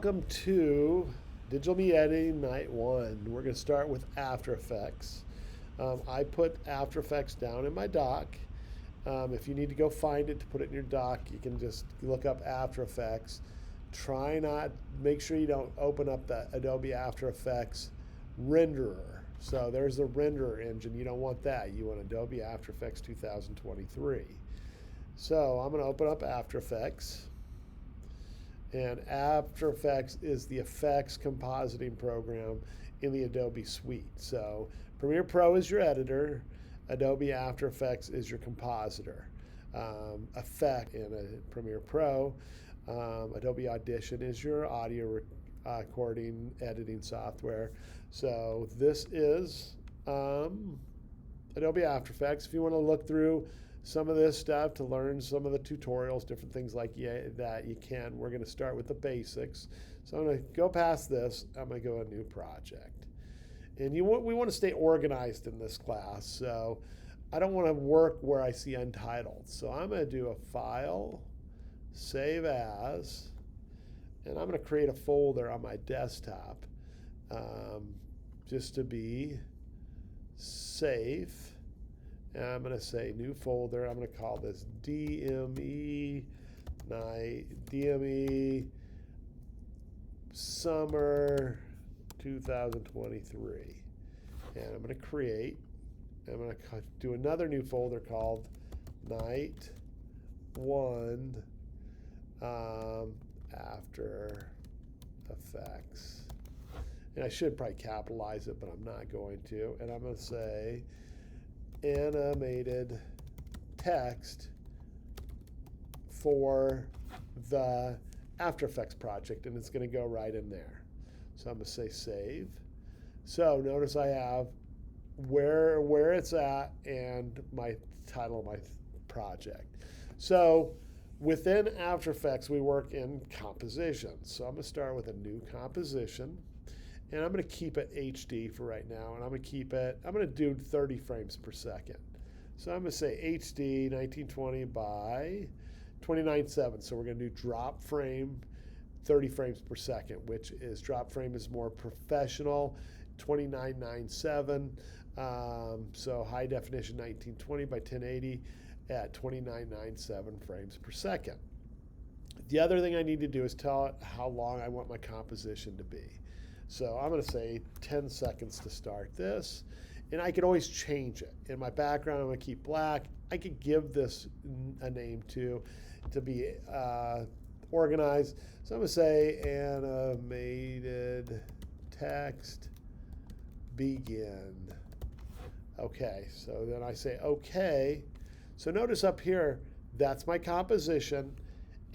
Welcome to Digital Media Editing Night 1. We're going to start with After Effects. I put After Effects down in my dock. If you need to go find it to put it in your dock, you can just look up After Effects. Make sure you don't open up the Adobe After Effects renderer. So there's the renderer engine. You don't want that. You want Adobe After Effects 2023. So I'm going to open up After Effects. And After Effects is the effects compositing program in the Adobe suite. So Premiere Pro is your editor. Adobe After Effects is your compositor. Effect in a Premiere Pro. Adobe Audition is your audio recording editing software. So this is Adobe After Effects. If you want to look through some of this stuff to learn some of the tutorials, different things like that, you can. We're going to start with the basics. So I'm going to go past this. I'm going to go to a new project. And we want to stay organized in this class. So I don't want to work where I see untitled. So I'm going to do a File, Save As, and I'm going to create a folder on my desktop just to be safe. And I'm going to say new folder. I'm going to call this DME Summer 2023. And I'm going to I'm going to do another new folder called Night 1 After Effects. And I should probably capitalize it, but I'm not going to. And I'm going to say animated text for the After Effects project, and it's going to go right in there. So I'm going to say save. So notice I have where it's at and my title of my project. So within After Effects, we work in compositions. So I'm going to start with a new composition. And I'm going to keep it HD for right now. And I'm going to do 30 frames per second. So I'm going to say HD 1920 by 29.7. So we're going to do drop frame 30 frames per second, which is drop frame is more professional, 29.97. So high definition 1920 by 1080 at 29.97 frames per second. The other thing I need to do is tell it how long I want my composition to be. So I'm going to say 10 seconds to start this. And I can always change it. In my background, I'm going to keep black. I could give this a name too to be organized. So I'm going to say animated text begin. Okay, so then I say okay. So notice up here, that's my composition.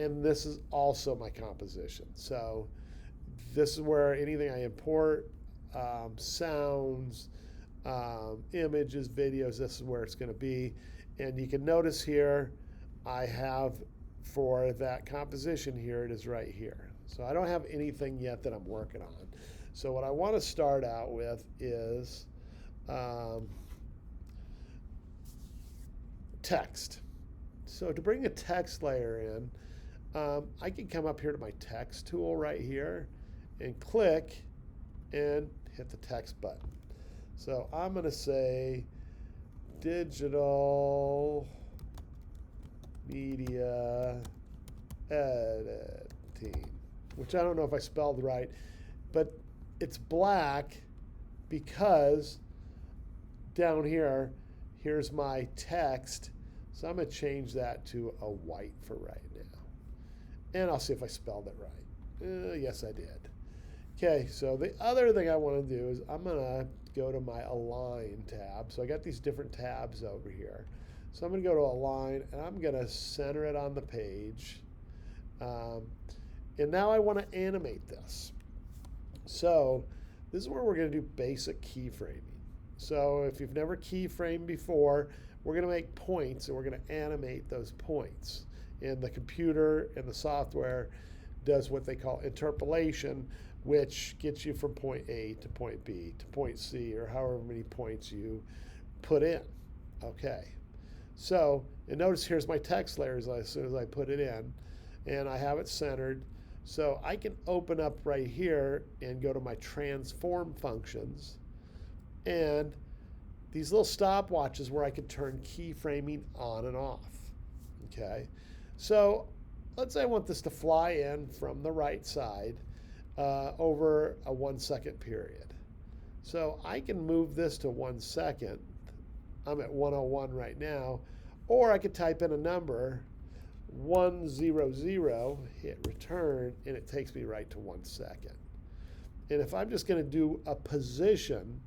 And this is also my composition. So this is where anything I import, sounds, images, videos, this is where it's going to be. And you can notice here, I have for that composition here, it is right here. So I don't have anything yet that I'm working on. So what I want to start out with is text. So to bring a text layer in, I can come up here to my text tool right here and click and hit the text button. So I'm going to say digital media editing, which I don't know if I spelled right, but it's black because down here, here's my text. So I'm going to change that to a white for right now. And I'll see if I spelled it right. Yes, I did. Okay, so the other thing I want to do is I'm going to go to my Align tab. So I got these different tabs over here. So I'm going to go to Align, and I'm going to center it on the page. And now I want to animate this. So this is where we're going to do basic keyframing. So if you've never keyframed before, we're going to make points, and we're going to animate those points. And the computer and the software does what they call interpolation, which gets you from point A to point B to point C, or however many points you put in. Okay. So, and notice here's my text layers as soon as I put it in, and I have it centered. So I can open up right here and go to my transform functions, and these little stopwatches where I could turn keyframing on and off. Okay, so let's say I want this to fly in from the right side over a 1 second period. So I can move this to 1 second. I'm at 101 right now, or I could type in a number 100, hit return, and it takes me right to 1 second. And if I'm just going to do a position,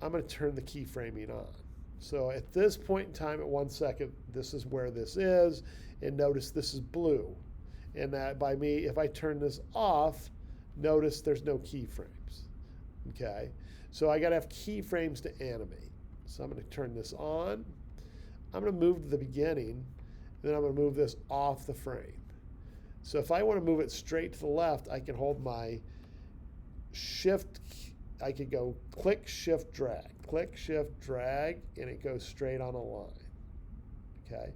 I'm going to turn the keyframing on. So at this point in time at 1 second, this is where this is, and notice this is blue. And that by me, if I turn this off, notice there's no keyframes. Okay, so I got to have keyframes to animate. So I'm going to turn this on. I'm going to move to the beginning, and then I'm going to move this off the frame. So if I want to move it straight to the left, I can hold my shift. I could go click, shift, drag, and it goes straight on a line. Okay,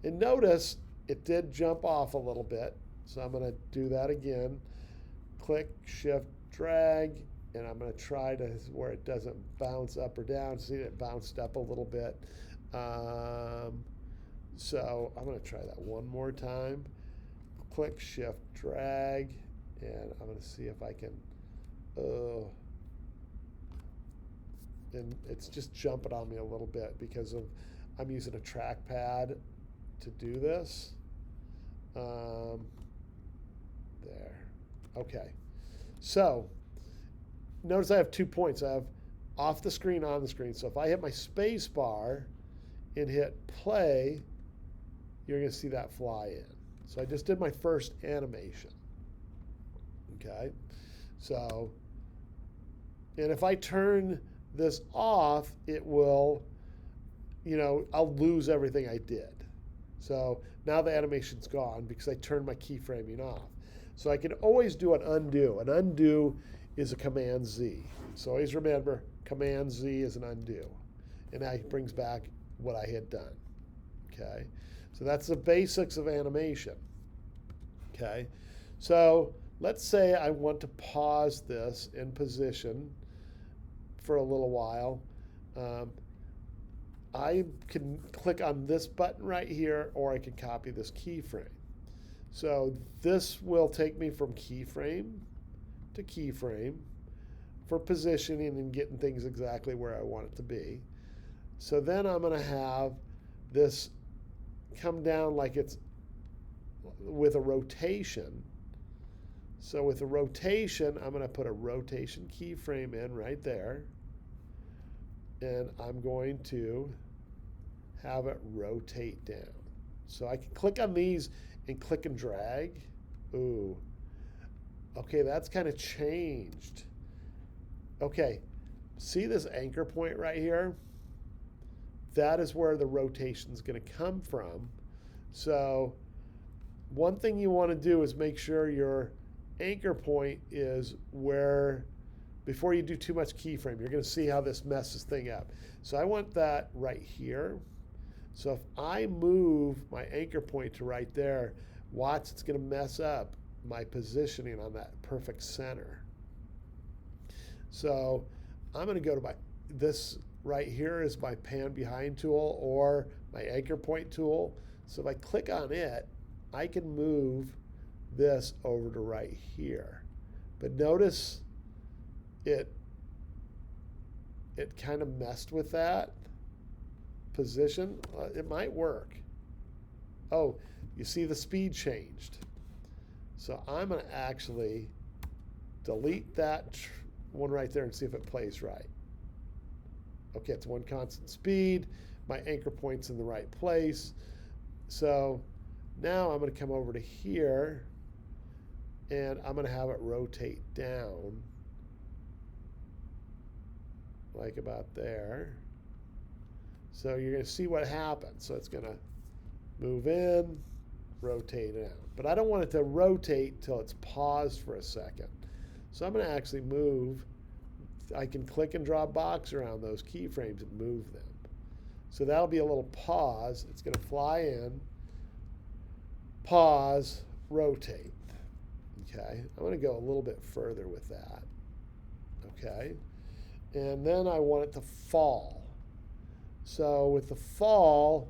and notice it did jump off a little bit, so I'm going to do that again. Click, shift, drag, and I'm going to try to where it doesn't bounce up or down. See, it bounced up a little bit. So I'm going to try that one more time. Click, shift, drag, and I'm going to see if I can. And it's just jumping on me a little bit because of I'm using a trackpad to do this. There. Okay. So notice I have 2 points. I have off the screen, on the screen. So if I hit my space bar and hit play, you're going to see that fly in. So I just did my first animation. Okay. So, and if I turn this off, it will, I'll lose everything I did. So now the animation's gone because I turned my keyframing off. So I can always do an undo. An undo is a Command Z. So always remember, Command Z is an undo. And that brings back what I had done. Okay? So that's the basics of animation. Okay? So let's say I want to pause this in position for a little while. I can click on this button right here, or I can copy this keyframe. So this will take me from keyframe to keyframe for positioning and getting things exactly where I want it to be. So then I'm going to have this come down like it's with a rotation. So with a rotation, I'm going to put a rotation keyframe in right there. And I'm going to have it rotate down. So I can click on these and click and drag. Ooh. Okay, that's kind of changed. Okay, see this anchor point right here? That is where the rotation is going to come from. So one thing you want to do is make sure your anchor point is where, before you do too much keyframe, you're going to see how this messes thing up. So I want that right here. So if I move my anchor point to right there, watch, it's going to mess up my positioning on that perfect center. So I'm going to go to this right here is my pan behind tool or my anchor point tool. So if I click on it, I can move this over to right here. But notice it kind of messed with that position. It might work. Oh, you see the speed changed. So I'm going to actually delete that one right there and see if it plays right. Okay, it's one constant speed. My anchor point's in the right place. So now I'm going to come over to here and I'm going to have it rotate down like about there. So you're going to see what happens. So it's going to move in, rotate out. But I don't want it to rotate till it's paused for a second. So I'm going to actually move. I can click and draw a box around those keyframes and move them. So that'll be a little pause. It's going to fly in, pause, rotate. Okay, I'm going to go a little bit further with that. Okay, and then I want it to fall. So with the fall,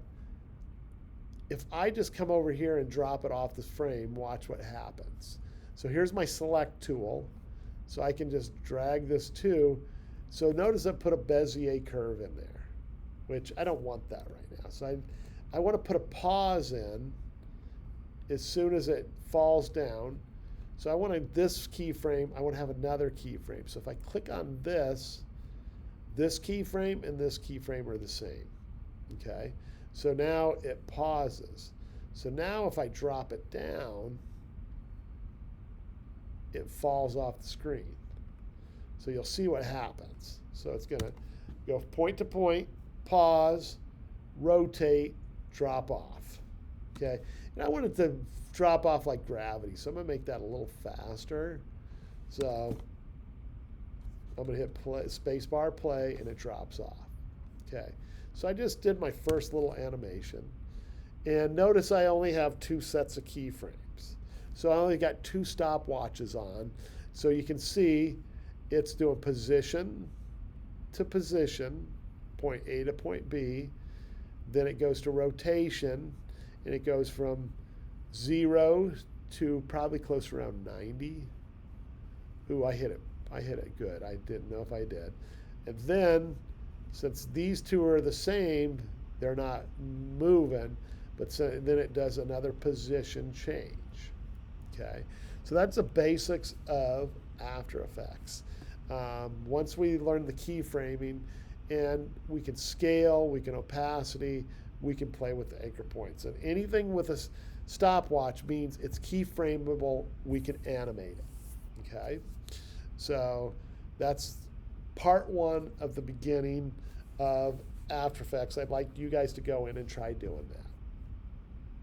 if I just come over here and drop it off this frame, watch what happens. So here's my select tool. So I can just drag this to. So notice I put a Bezier curve in there, which I don't want that right now. So I want to put a pause in as soon as it falls down. So I want this keyframe, I want to have another keyframe. So if I click on this keyframe and this keyframe are the same. Okay? So now it pauses. So now if I drop it down, it falls off the screen. So you'll see what happens. So it's going to go point to point, pause, rotate, drop off. Okay? And I want it to drop off like gravity. So I'm going to make that a little faster. So I'm going to hit play, spacebar play, and it drops off. Okay. So I just did my first little animation. And notice I only have 2 sets of keyframes. So I only got 2 stopwatches on. So you can see it's doing position to position, point A to point B. Then it goes to rotation, and it goes from 0 to probably close around 90. Ooh, I hit it. I hit it good. I didn't know if I did. And then, since these 2 are the same, they're not moving, but so, then it does another position change. Okay, so that's the basics of After Effects. Once we learn the keyframing, and we can scale, we can opacity, we can play with the anchor points. And anything with a stopwatch means it's keyframeable, we can animate it. Okay, so that's part 1 of the beginning of After Effects. I'd like you guys to go in and try doing that.